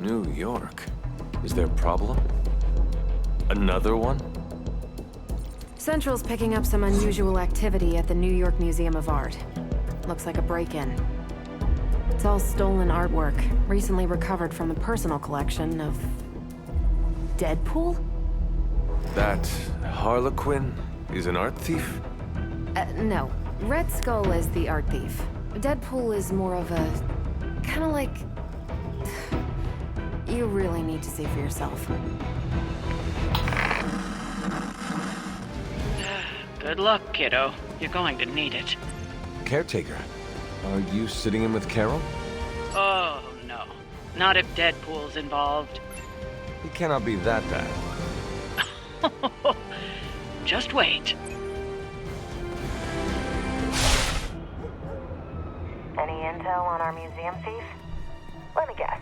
New York. Is there a problem? Another one? Central's picking up some unusual activity at the New York Museum of Art. Looks like a break-in. It's all stolen artwork, recently recovered from the personal collection of... Deadpool? That Harlequin is an art thief? No. Red Skull is the art thief. Deadpool is more of a... kinda like... You really need to see for yourself. Good luck, kiddo. You're going to need it. Caretaker, are you sitting in with Carol? Oh, no. Not if Deadpool's involved. He cannot be that bad. Just wait. Any intel on our museum thief? Let me guess.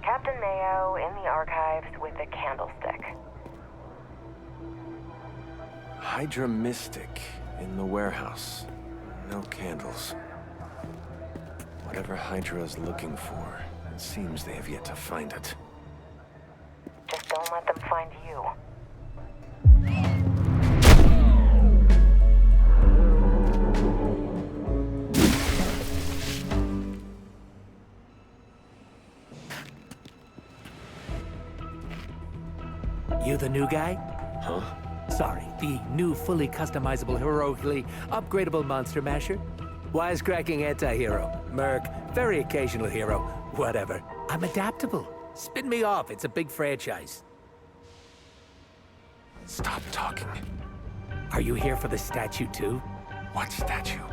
Captain Mayo in the archives with a candlestick. Hydra Mystic in the warehouse. No candles. Whatever Hydra is looking for, it seems they have yet to find it. Just don't let them find you. You the new guy? Huh? Sorry, the new fully customizable, heroically upgradable monster masher? Wisecracking anti-hero. Merc, very occasional hero. Whatever. I'm adaptable. Spin me off, it's a big franchise. Stop talking. Are you here for the statue too? What statue?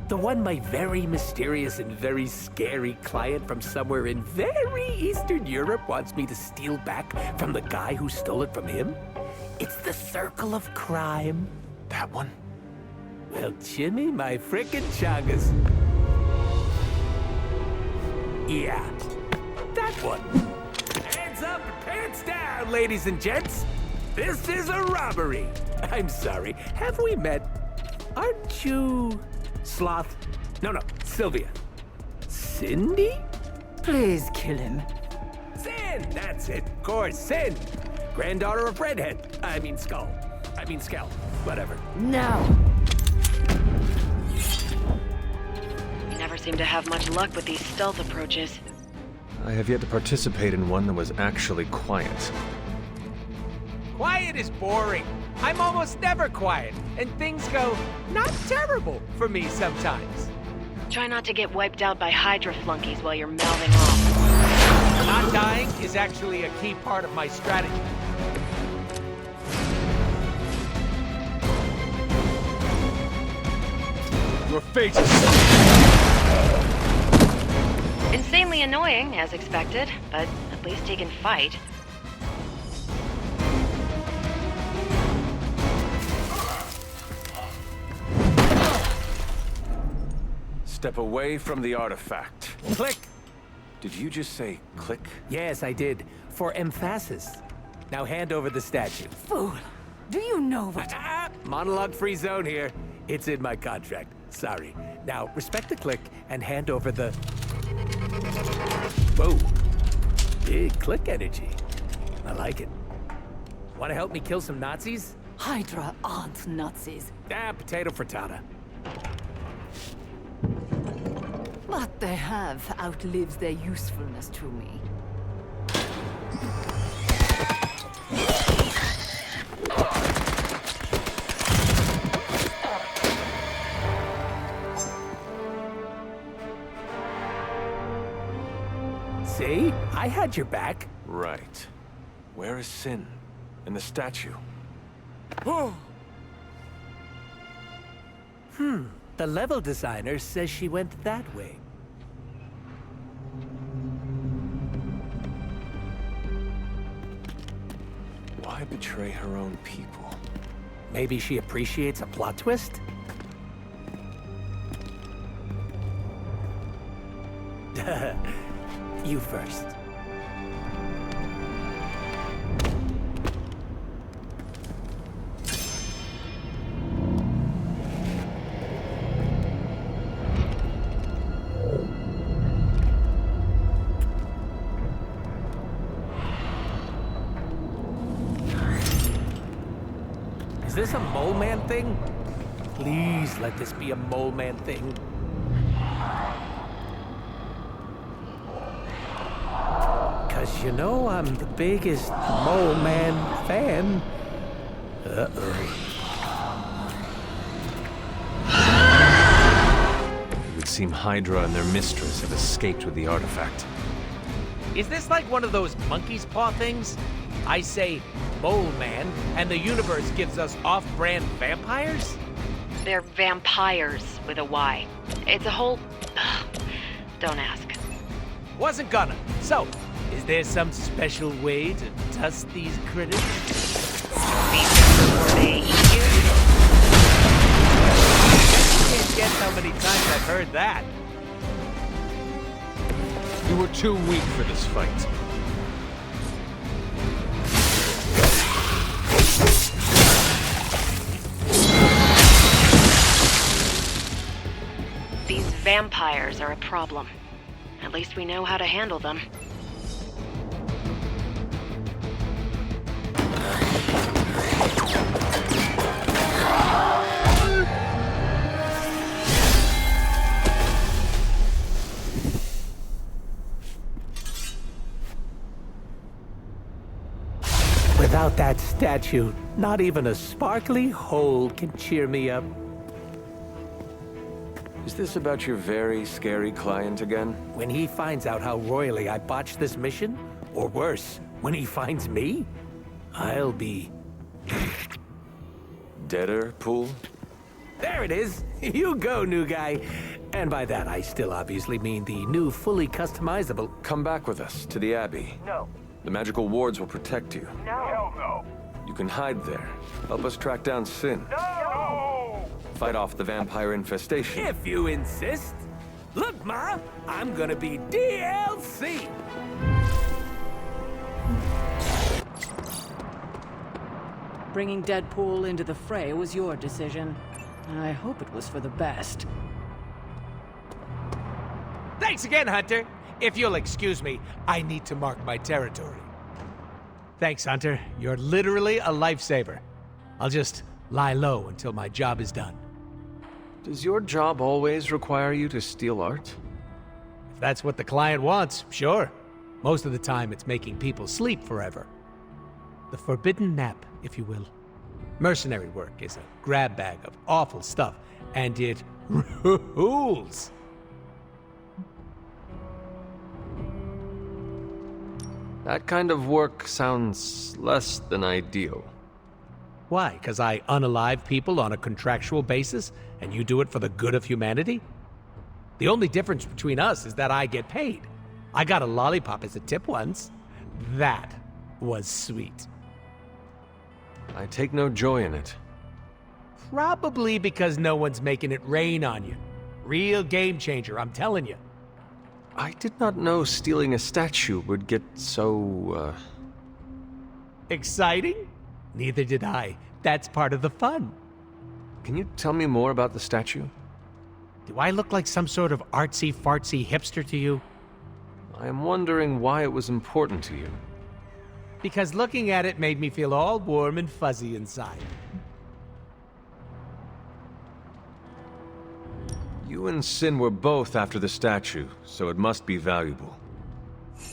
The one my very mysterious and very scary client from somewhere in very Eastern Europe wants me to steal back from the guy who stole it from him? It's the Circle of Crime. That one? Well, Jimmy, my frickin' chungus. Yeah, that one. Hands up and pants down, ladies and gents. This is a robbery. I'm sorry, have we met? Aren't you... Sloth? No, Sylvia. Cindy? Please kill him. Sin, that's it, of course, Sin. Granddaughter of Redhead. I mean Skell, whatever. No. You never seem to have much luck with these stealth approaches. I have yet to participate in one that was actually quiet. Quiet is boring. I'm almost never quiet, and things go not terrible for me sometimes. Try not to get wiped out by Hydra flunkies while you're mouthing off. Not dying is actually a key part of my strategy. Your fate is... Insanely annoying, as expected, but at least he can fight. Step away from the artifact. Click. Did you just say click? Yes, I did. For emphasis. Now hand over the statue. Fool. Do you know what... Monologue-free zone here. It's in my contract. Sorry. Now, respect the click and hand over the... Whoa. Big click energy. I like it. Want to help me kill some Nazis? Hydra aren't Nazis. Potato frittata. What they have outlives their usefulness to me. See? I had your back. Right. Where is Sin? And the statue? The level designer says she went that way. Why betray her own people? Maybe she appreciates a plot twist? You first. this a mole man thing? Please let this be a mole man thing. Cause you know I'm the biggest mole man fan. Uh-oh. It would seem Hydra and their mistress have escaped with the artifact. Is this like one of those monkey's paw things? I say mole man, and the universe gives us off-brand vampires? They're vampires with a Y. It's a whole... Don't ask. Wasn't gonna. So, is there some special way to dust these critters? Feed them before they eat you? I can't guess how many times I've heard that. You were too weak for this fight. These vampires are a problem. At least we know how to handle them. Without that statue, not even a sparkly hole can cheer me up. Is this about your very scary client again? When he finds out how royally I botched this mission, or worse, when he finds me, I'll be... Deadpool? There it is! You go, new guy! And by that, I still obviously mean the new, fully customizable... Come back with us to the Abbey. No. The magical wards will protect you. No. Hell no. You can hide there. Help us track down Sin. No! Fight off the vampire infestation. If you insist. Look, Ma, I'm gonna be DLC! Bringing Deadpool into the fray was your decision. I hope it was for the best. Thanks again, Hunter. If you'll excuse me, I need to mark my territory. Thanks, Hunter. You're literally a lifesaver. I'll just lie low until my job is done. Does your job always require you to steal art? If that's what the client wants, sure. Most of the time, it's making people sleep forever. The forbidden nap, if you will. Mercenary work is a grab bag of awful stuff, and it rules. That kind of work sounds less than ideal. Why? Because I unalive people on a contractual basis, and you do it for the good of humanity? The only difference between us is that I get paid. I got a lollipop as a tip once. That was sweet. I take no joy in it. Probably because no one's making it rain on you. Real game changer, I'm telling you. I did not know stealing a statue would get so, Exciting? Neither did I. That's part of the fun. Can you tell me more about the statue? Do I look like some sort of artsy-fartsy hipster to you? I am wondering why it was important to you. Because looking at it made me feel all warm and fuzzy inside. You and Sin were both after the statue, so it must be valuable.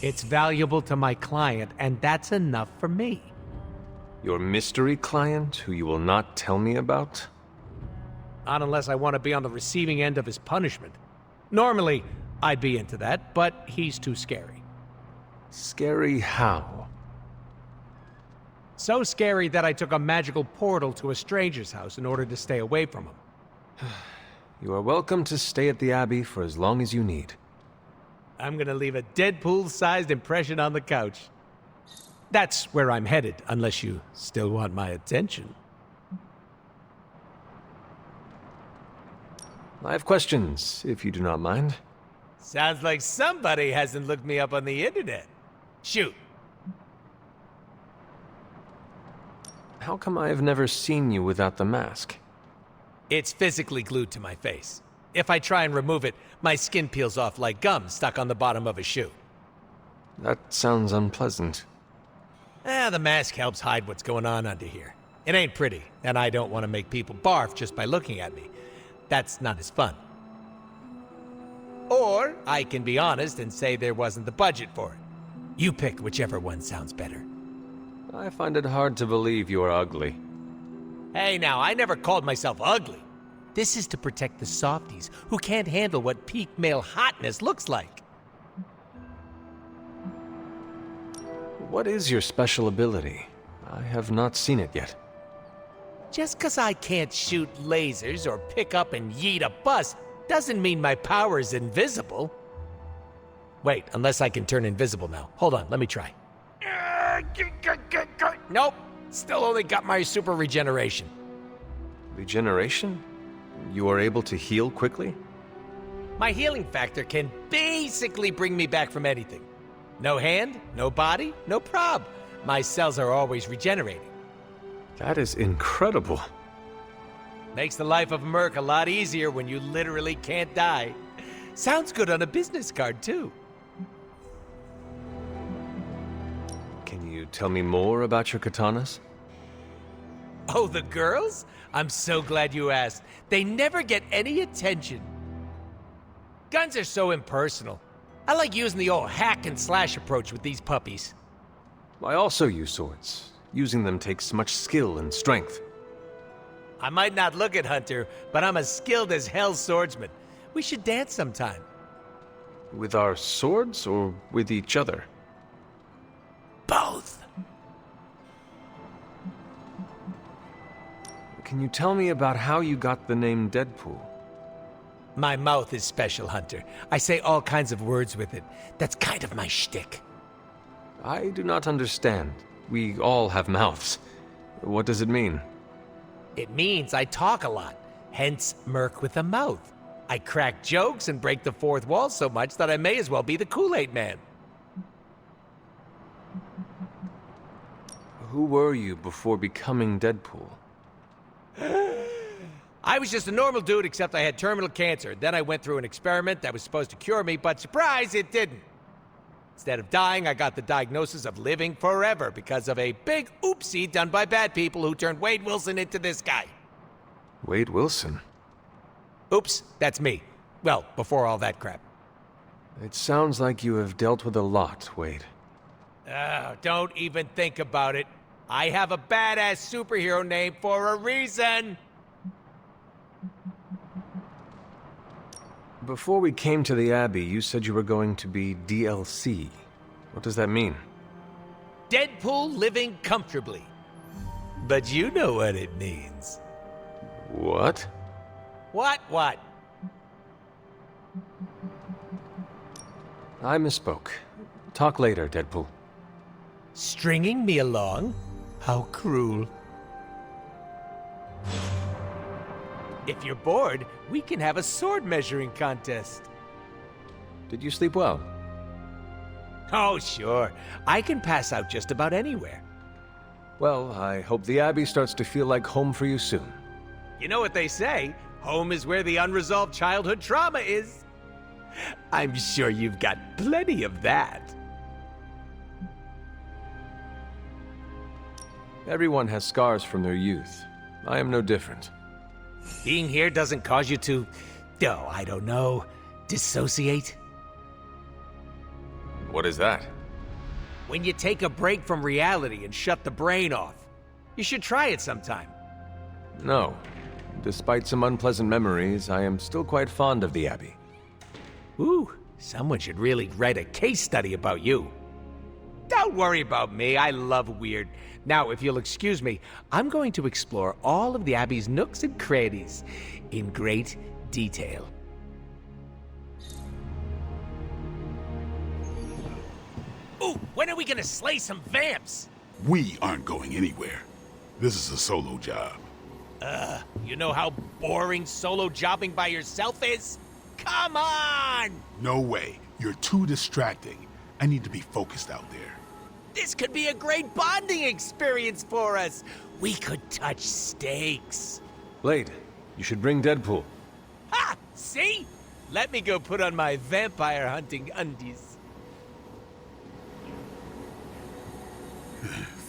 It's valuable to my client, and that's enough for me. Your mystery client, who you will not tell me about? Not unless I want to be on the receiving end of his punishment. Normally, I'd be into that, but he's too scary. Scary how? So scary that I took a magical portal to a stranger's house in order to stay away from him. You are welcome to stay at the Abbey for as long as you need. I'm gonna leave a Deadpool-sized impression on the couch. That's where I'm headed, unless you still want my attention. I have questions, if you do not mind. Sounds like somebody hasn't looked me up on the internet. Shoot. How come I have never seen you without the mask? It's physically glued to my face. If I try and remove it, my skin peels off like gum stuck on the bottom of a shoe. That sounds unpleasant. The mask helps hide what's going on under here. It ain't pretty, and I don't want to make people barf just by looking at me. That's not as fun. Or I can be honest and say there wasn't the budget for it. You pick whichever one sounds better. I find it hard to believe you are ugly. Hey now, I never called myself ugly. This is to protect the softies who can't handle what peak male hotness looks like. What is your special ability? I have not seen it yet. Just 'cause I can't shoot lasers or pick up and yeet a bus doesn't mean my power is invisible. Wait, unless I can turn invisible now. Hold on, let me try. Nope, still only got my super regeneration. Regeneration? You are able to heal quickly? My healing factor can basically bring me back from anything. No hand, no body, no prob. My cells are always regenerating. That is incredible. Makes the life of Merc a lot easier when you literally can't die. Sounds good on a business card, too. Can you tell me more about your katanas? Oh, the girls? I'm so glad you asked. They never get any attention. Guns are so impersonal. I like using the old hack and slash approach with these puppies. I also use swords. Using them takes much skill and strength. I might not look it, Hunter, but I'm as skilled as hell swordsman. We should dance sometime. With our swords or with each other? Both. Can you tell me about how you got the name Deadpool? My mouth is special, Hunter. I say all kinds of words with it. That's kind of my shtick. I do not understand. We all have mouths. What does it mean? It means I talk a lot, hence Merc with a mouth. I crack jokes and break the fourth wall so much that I may as well be the Kool-Aid Man. Who were you before becoming Deadpool? I was just a normal dude, except I had terminal cancer. Then I went through an experiment that was supposed to cure me, but surprise, it didn't. Instead of dying, I got the diagnosis of living forever because of a big oopsie done by bad people who turned Wade Wilson into this guy. Wade Wilson? Oops, that's me. Well, before all that crap. It sounds like you have dealt with a lot, Wade. Don't even think about it. I have a badass superhero name for a reason. Before we came to the Abbey, you said you were going to be DLC. What does that mean? Deadpool living comfortably. But you know what it means. What? What? I misspoke. Talk later, Deadpool. Stringing me along? How cruel. If you're bored, we can have a sword measuring contest. Did you sleep well? Oh, sure. I can pass out just about anywhere. Well, I hope the Abbey starts to feel like home for you soon. You know what they say? Home is where the unresolved childhood trauma is. I'm sure you've got plenty of that. Everyone has scars from their youth. I am no different. Being here doesn't cause you to, I don't know, dissociate? What is that? When you take a break from reality and shut the brain off. You should try it sometime. No. Despite some unpleasant memories, I am still quite fond of the Abbey. Ooh, someone should really write a case study about you. Don't worry about me, I love weird. Now, if you'll excuse me, I'm going to explore all of the Abbey's nooks and crannies in great detail. Ooh, when are we gonna slay some vamps? We aren't going anywhere. This is a solo job. You know how boring solo jobbing by yourself is? Come on! No way. You're too distracting. I need to be focused out there. This could be a great bonding experience for us. We could touch steaks. Blade, you should bring Deadpool. Ha! See? Let me go put on my vampire hunting undies.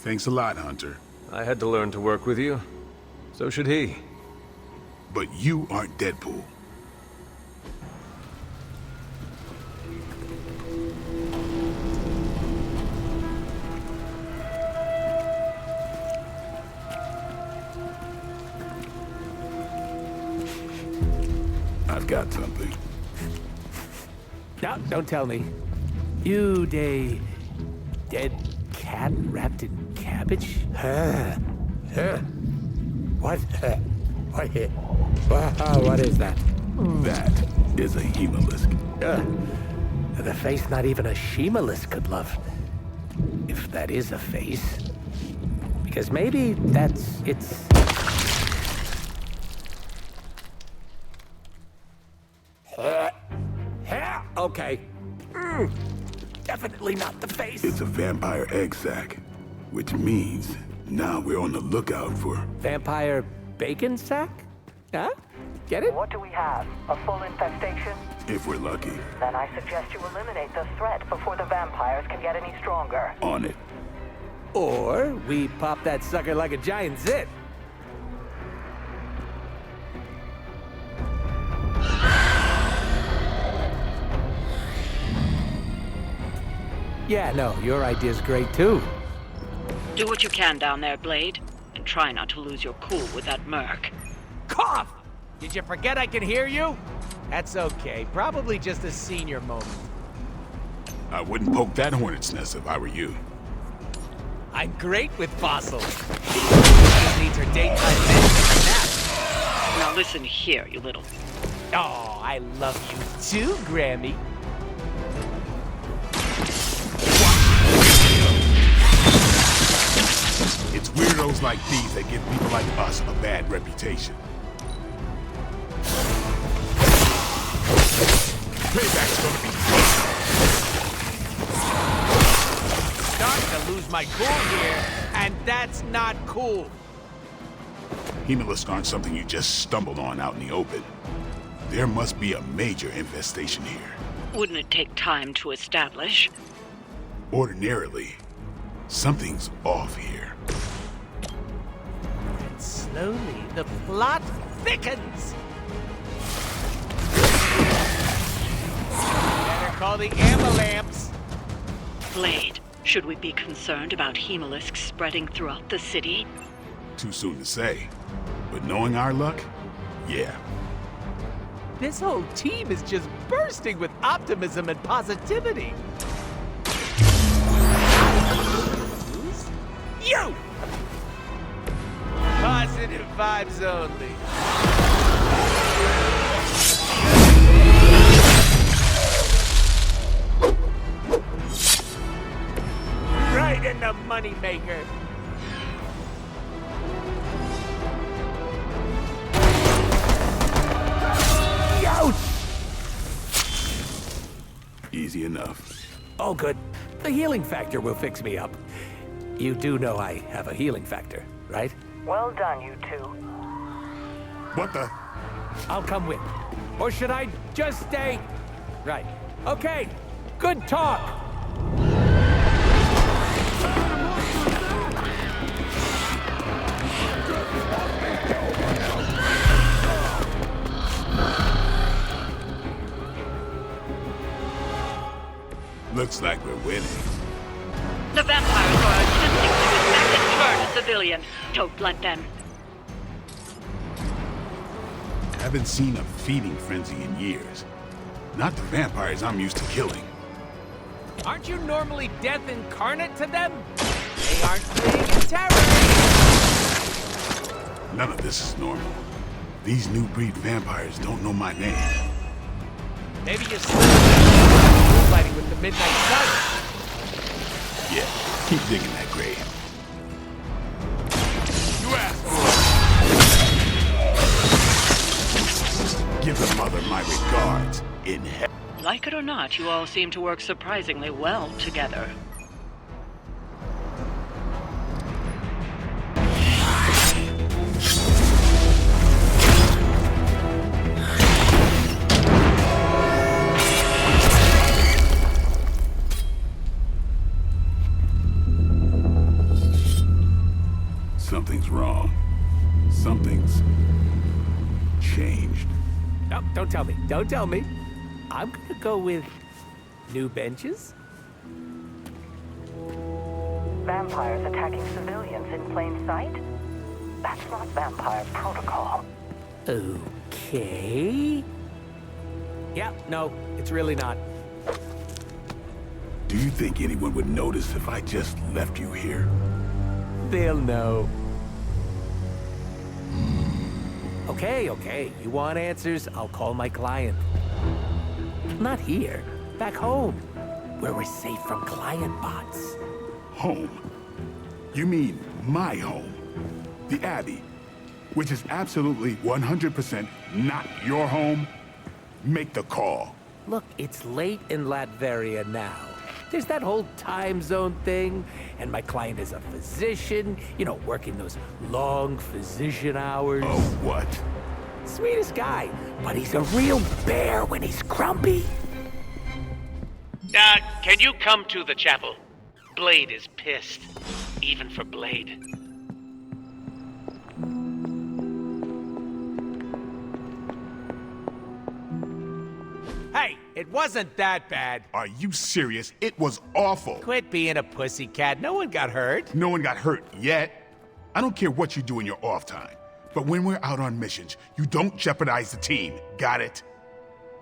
Thanks a lot, Hunter. I had to learn to work with you. So should he. But you aren't Deadpool. I've got something. No, don't tell me. You dead cat wrapped in cabbage? What? What is that? That is a hemolisk. The face not even a shemalisk could love. If that is a face. Because maybe it's... Okay. Definitely not the face. It's a vampire egg sac, which means now we're on the lookout for... Vampire bacon sack? Huh? Get it? What do we have? A full infestation? If we're lucky. Then I suggest you eliminate the threat before the vampires can get any stronger. On it. Or we pop that sucker like a giant zit. Yeah, no, your idea's great too. Do what you can down there, Blade, and try not to lose your cool with that Merc. Cough! Did you forget I can hear you? That's okay. Probably just a senior moment. I wouldn't poke that hornet's nest if I were you. I'm great with fossils. Just needs her daytime medicine and nap. Now listen here, you little... Oh, I love you too, Grammy. It's weirdos like these that give people like us a bad reputation. Payback's gonna be Starting to lose my cool here, and that's not cool. Hemolisks aren't something you just stumbled on out in the open. There must be a major infestation here. Wouldn't it take time to establish? Ordinarily, something's off here. And slowly, the plot thickens. Better call the ambulance. Blade, should we be concerned about hemolisks spreading throughout the city? Too soon to say. But knowing our luck, yeah. This whole team is just bursting with optimism and positivity. You! Positive vibes only. Right in the moneymaker. Easy enough. Oh, good. The healing factor will fix me up. You do know I have a healing factor, right? Well done, you two. What the? I'll come with. Or should I just stay? Right. Okay. Good talk. Looks like we're winning. The vampires are attempting to infect and turn a civilian. Don't let them. Haven't seen a feeding frenzy in years. Not the vampires I'm used to killing. Aren't you normally death incarnate to them? They aren't fleeing in terror. None of this is normal. These new breed vampires don't know my name. Maybe you're fighting with the midnight sun. Yeah, keep digging that grave. You asked for it. Give the mother my regards in hell. Like it or not, you all seem to work surprisingly well together. Something's wrong. Something's changed. No, don't tell me. Don't tell me. I'm gonna go with new benches. Vampires attacking civilians in plain sight? That's not vampire protocol. Okay. Yeah, no, it's really not. Do you think anyone would notice if I just left you here? They'll know. Okay. You want answers? I'll call my client. Not here. Back home. Where we're safe from client bots. Home? You mean my home? The Abbey, which is absolutely 100% not your home? Make the call. Look, it's late in Latveria now. There's that whole time zone thing, and my client is a physician, you know, working those long physician hours. Oh, what? Sweetest guy, but he's a real bear when he's grumpy. Can you come to the chapel? Blade is pissed. Even for Blade. Hey, it wasn't that bad. Are you serious? It was awful. Quit being a pussycat. No one got hurt. No one got hurt yet. I don't care what you do in your off time, but when we're out on missions, you don't jeopardize the team. Got it?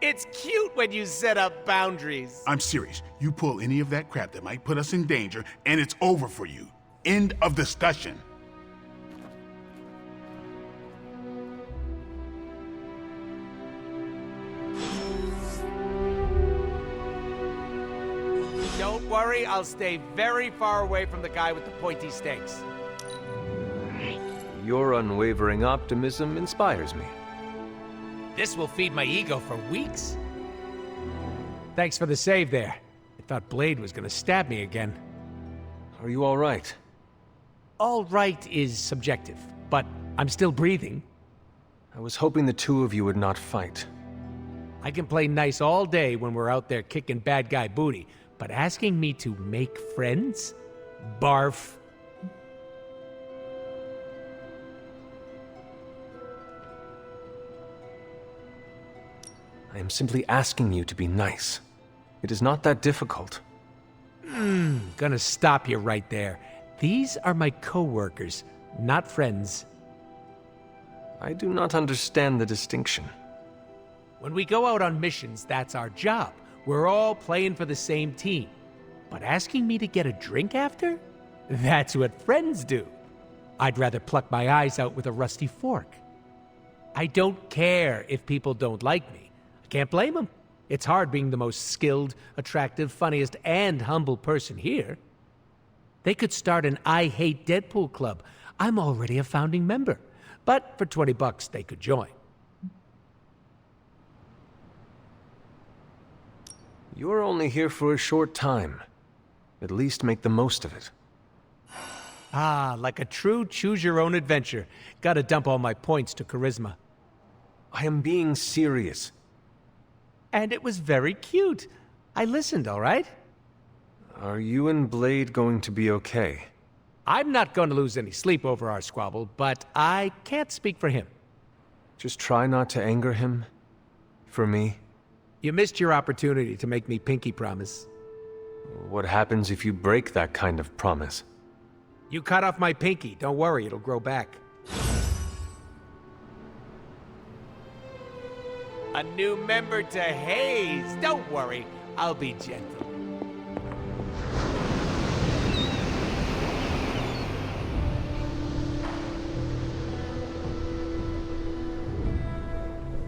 It's cute when you set up boundaries. I'm serious. You pull any of that crap that might put us in danger, and it's over for you. End of discussion. Don't worry, I'll stay very far away from the guy with the pointy stakes. Your unwavering optimism inspires me. This will feed my ego for weeks. Thanks for the save there. I thought Blade was gonna stab me again. Are you all right? All right is subjective, but I'm still breathing. I was hoping the two of you would not fight. I can play nice all day when we're out there kicking bad guy booty, but asking me to make friends? Barf. I am simply asking you to be nice. It is not that difficult. Gonna stop you right there. These are my co-workers, not friends. I do not understand the distinction. When we go out on missions, that's our job. We're all playing for the same team. But asking me to get a drink after? That's what friends do. I'd rather pluck my eyes out with a rusty fork. I don't care if people don't like me. I can't blame them. It's hard being the most skilled, attractive, funniest, and humble person here. They could start an I Hate Deadpool club. I'm already a founding member. But for $20, they could join. You're only here for a short time. At least make the most of it. Ah, like a true choose-your-own-adventure. Gotta dump all my points to charisma. I am being serious. And it was very cute. I listened, all right? Are you and Blade going to be okay? I'm not going to lose any sleep over our squabble, but I can't speak for him. Just try not to anger him. For me. You missed your opportunity to make me pinky promise. What happens if you break that kind of promise? You cut off my pinky. Don't worry, it'll grow back. A new member to Haze. Don't worry, I'll be gentle.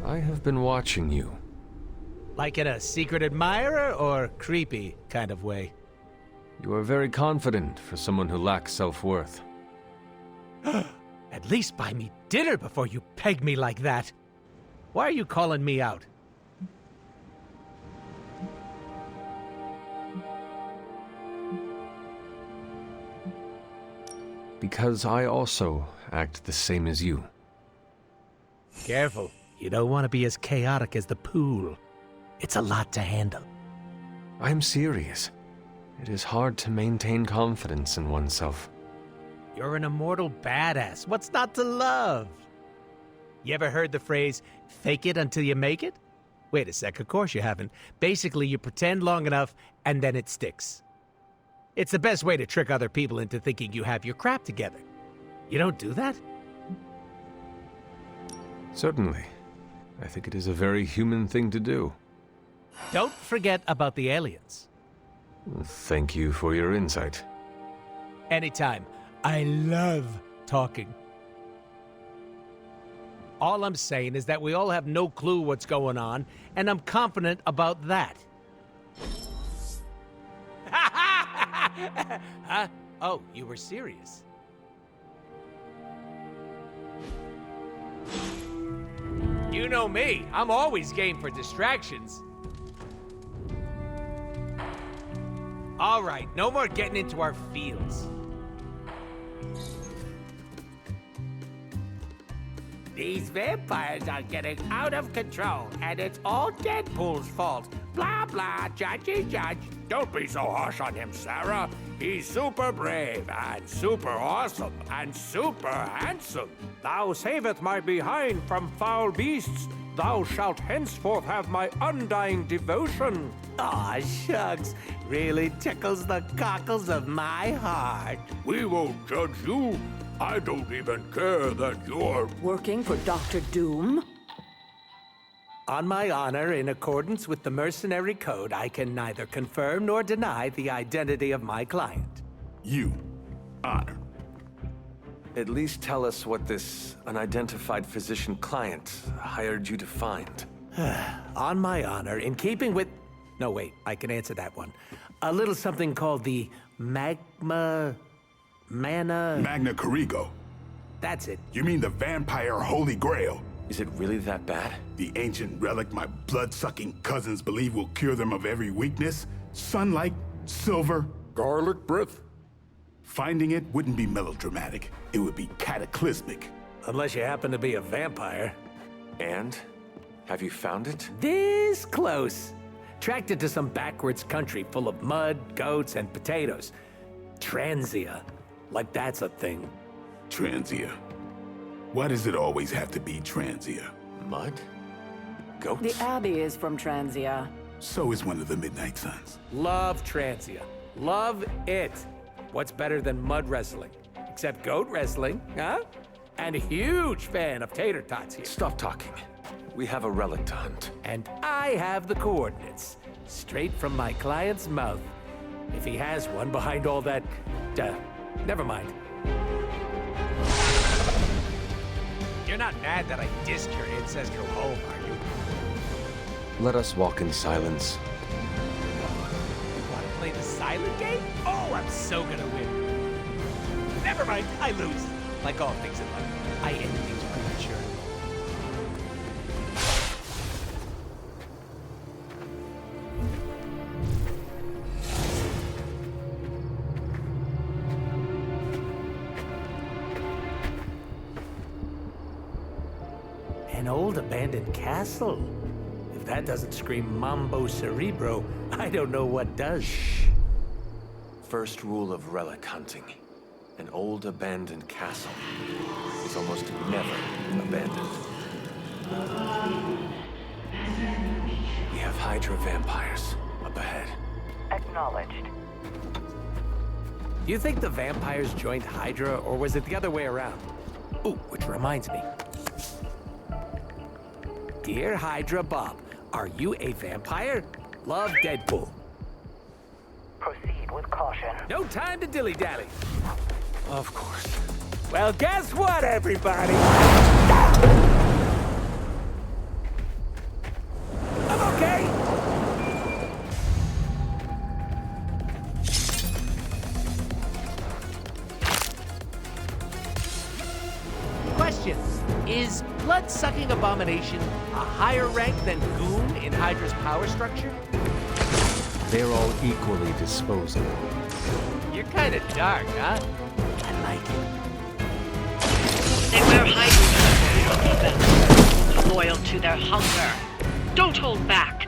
I have been watching you. Like in a secret admirer or creepy kind of way? You are very confident for someone who lacks self-worth. At least buy me dinner before you peg me like that. Why are you calling me out? Because I also act the same as you. Careful. You don't want to be as chaotic as the pool. It's a lot to handle. I am serious. It is hard to maintain confidence in oneself. You're an immortal badass. What's not to love? You ever heard the phrase, fake it until you make it? Wait a sec, of course you haven't. Basically, you pretend long enough, and then it sticks. It's the best way to trick other people into thinking you have your crap together. You don't do that? Certainly. I think it is a very human thing to do. Don't forget about the aliens. Thank you for your insight. Anytime. I love talking. All I'm saying is that we all have no clue what's going on, and I'm confident about that. Huh? Oh, you were serious. You know me. I'm always game for distractions. All right, no more getting into our fields. These vampires are getting out of control, and it's all Deadpool's fault. Blah, blah, judgy judge. Don't be so harsh on him, Sarah. He's super brave, and super awesome, and super handsome. Thou saveth my behind from foul beasts. Thou shalt henceforth have my undying devotion. Aw, shucks. Really tickles the cockles of my heart. We won't judge you. I don't even care that you're... Working for Dr. Doom? On my honor, in accordance with the mercenary code, I can neither confirm nor deny the identity of my client. You, Honor. At least tell us what this unidentified physician client hired you to find. On my honor, in keeping with... No, wait, I can answer that one. A little something called the Magna Corrigo. That's it. You mean the vampire Holy Grail? Is it really that bad? The ancient relic my blood-sucking cousins believe will cure them of every weakness? Sunlight, silver, Garlic breath. Finding it wouldn't be melodramatic. It would be cataclysmic. Unless you happen to be a vampire. And? Have you found it? This close. Tracked it to some backwards country full of mud, goats, and potatoes. Transia. Like that's a thing. Transia. Why does it always have to be Transia? Mud? Goats? The Abbey is from Transia. So is one of the Midnight Suns. Love Transia. Love it. What's better than mud wrestling? Except goat wrestling, huh? And a huge fan of tater tots here. Stop talking. We have a relic to hunt. And I have the coordinates. Straight from my client's mouth. If he has one behind all that... never mind. You're not mad that I dissed your ancestral home, are you? Let us walk in silence. You want to play the silent game? Oh, I'm so gonna win. Never mind, I lose. Like all things in life, I end things prematurely. An old abandoned castle. If that doesn't scream Mambo Cerebro, I don't know what does. First rule of relic hunting. An old abandoned castle is almost never abandoned. We have Hydra vampires up ahead. Acknowledged. You think the vampires joined Hydra, or was it the other way around? Ooh, which reminds me. Dear Hydra Bob, are you a vampire? Love, Deadpool. Proceed with caution. No time to dilly-dally. Of course. Well, guess what, everybody? I'm okay. Question. Is blood-sucking abomination a higher rank than Goon in Hydra's power structure? They're all equally disposable. You're kind of dark, huh? I like it. They wear Hydra uniforms, even. Loyal to their hunger. Don't hold back.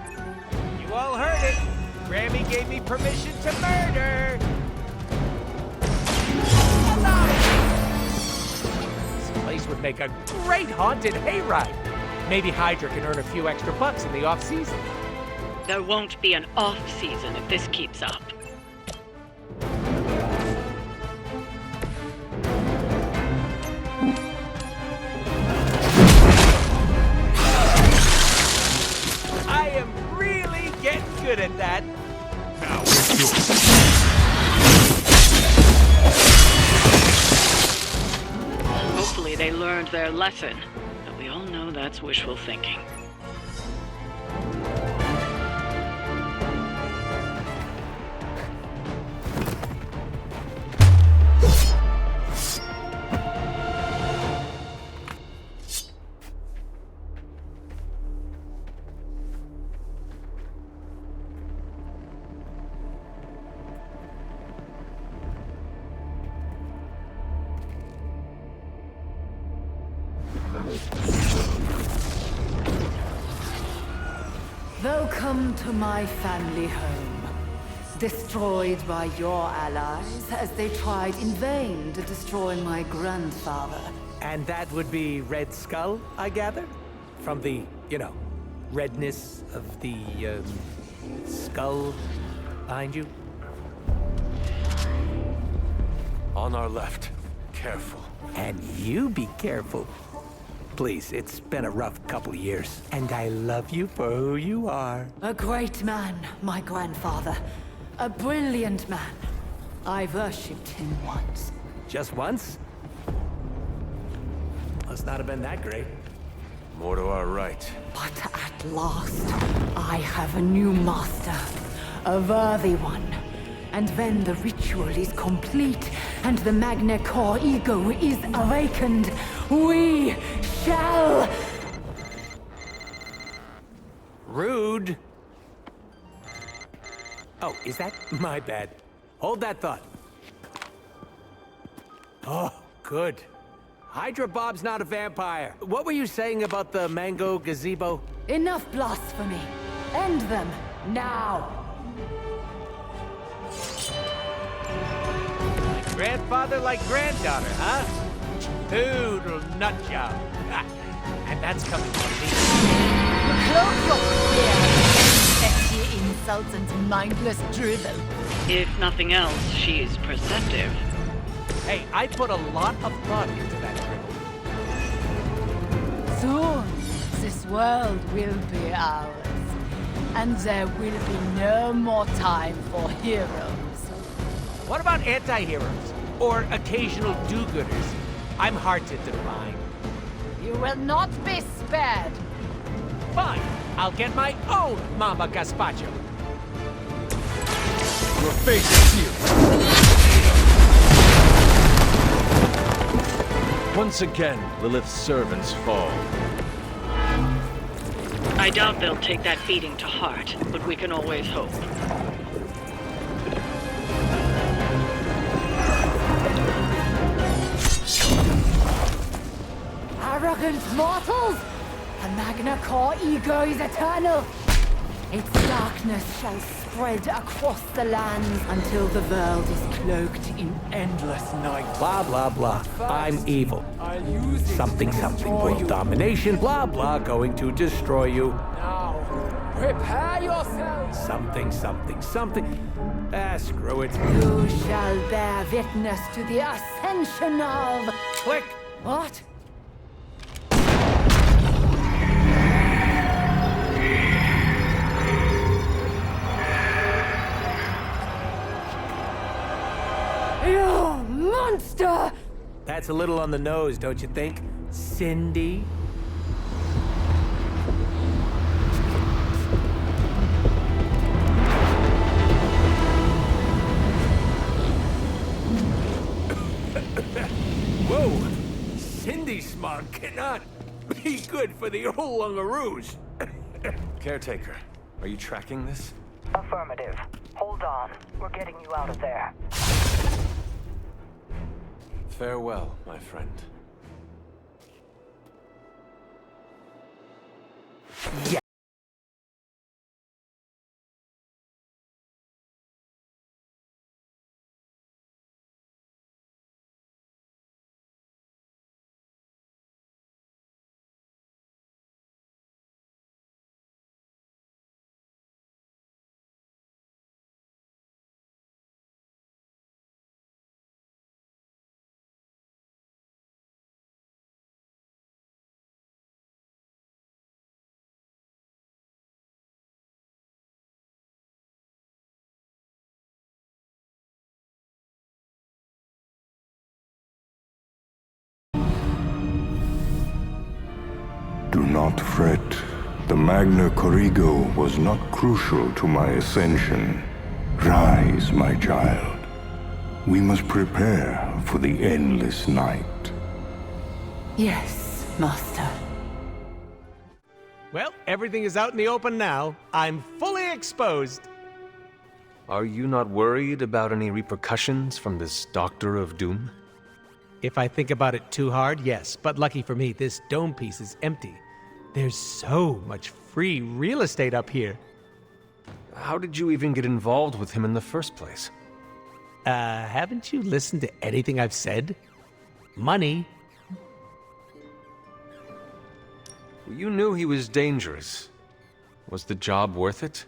You all heard it. Grammy gave me permission to murder. Allow me. would make a great haunted hayride. Maybe Hydra can earn a few extra bucks in the off-season. There won't be an off-season if this keeps up. I am really getting good at that. Now it's yours. Hopefully they learned their lesson, but we all know that's wishful thinking. Welcome to my family home. Destroyed by your allies as they tried in vain to destroy my grandfather. And that would be Red Skull, I gather? From the, redness of the, skull behind you? On our left. Careful. And you be careful. Please, it's been a rough couple of years, and I love you for who you are. A great man, my grandfather. A brilliant man. I worshipped him once. Just once? Must not have been that great. More to our right. But at last, I have a new master. A worthy one. And when the ritual is complete and the Magna Core ego is awakened, we shall... Rude. Oh, is that my bad? Hold that thought. Oh, good. Hydra Bob's not a vampire. What were you saying about the mango gazebo? Enough blasphemy. End them, now. Grandfather like granddaughter, huh? Toodle nut job. And that's coming from me. Close your fear. Petty insults and mindless drivel. If nothing else, she's perceptive. Hey, I put a lot of thought into that dribble. Soon, this world will be ours. And there will be no more time for heroes. What about anti-heroes? Or occasional do-gooders? I'm hard to define. You will not be spared. Fine, I'll get my own Mama Gazpacho. Your face is sealed. Once again, Lilith's servants fall. I doubt they'll take that beating to heart, but we can always hope. Arrogant mortals! The Magna Core ego is eternal. Its darkness shall spread across the lands until the world is cloaked in endless night. Blah, blah, blah. I'm evil. Something, something. World domination. Blah, blah. Going to destroy you. Now, prepare yourselves. Something, something, something. Ah, screw it. You shall bear witness to the ascension of... Click. What? You monster! That's a little on the nose, don't you think, Cindy? Whoa! Cindy smart cannot be good for the old Lungaroos. Caretaker, are you tracking this? Affirmative. Hold on. We're getting you out of there. Farewell, my friend. Yeah. not fret. The Magna Corrigo was not crucial to my ascension. Rise, my child. We must prepare for the endless night. Yes, Master. Well, everything is out in the open now. I'm fully exposed. Are you not worried about any repercussions from this Doctor of Doom? If I think about it too hard, yes. But lucky for me, this dome piece is empty. There's so much free real estate up here. How did you even get involved with him in the first place? Haven't you listened to anything I've said? Money. You knew he was dangerous. Was the job worth it?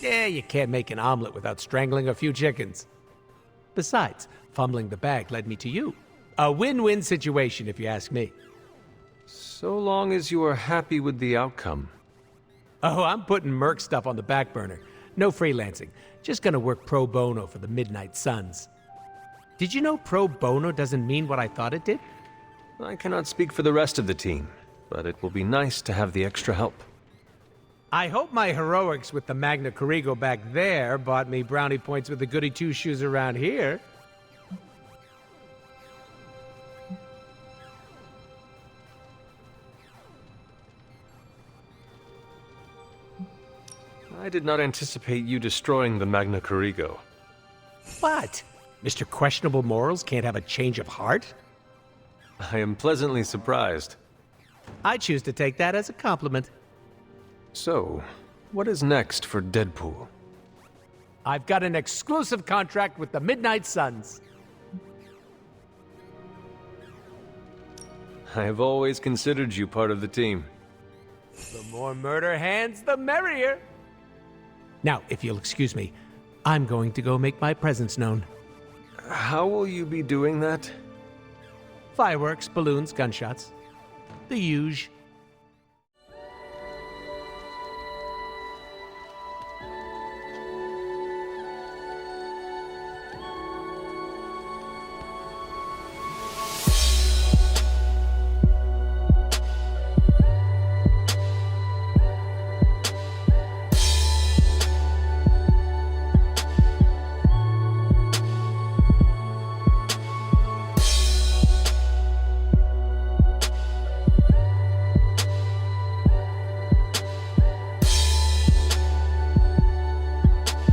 Yeah, you can't make an omelet without strangling a few chickens. Besides, fumbling the bag led me to you. A win-win situation, if you ask me. So long as you are happy with the outcome. Oh, I'm putting Merc stuff on the back burner. No freelancing. Just gonna work pro bono for the Midnight Suns. Did you know pro bono doesn't mean what I thought it did? I cannot speak for the rest of the team, but it will be nice to have the extra help. I hope my heroics with the Magna Corrigo back there bought me brownie points with the goody two-shoes around here. I did not anticipate you destroying the Magna Corrigo. What? Mr. Questionable Morals can't have a change of heart? I am pleasantly surprised. I choose to take that as a compliment. So, what is next for Deadpool? I've got an exclusive contract with the Midnight Suns. I have always considered you part of the team. The more murder hands, the merrier. Now, if you'll excuse me, I'm going to go make my presence known. How will you be doing that? Fireworks, balloons, gunshots. The huge.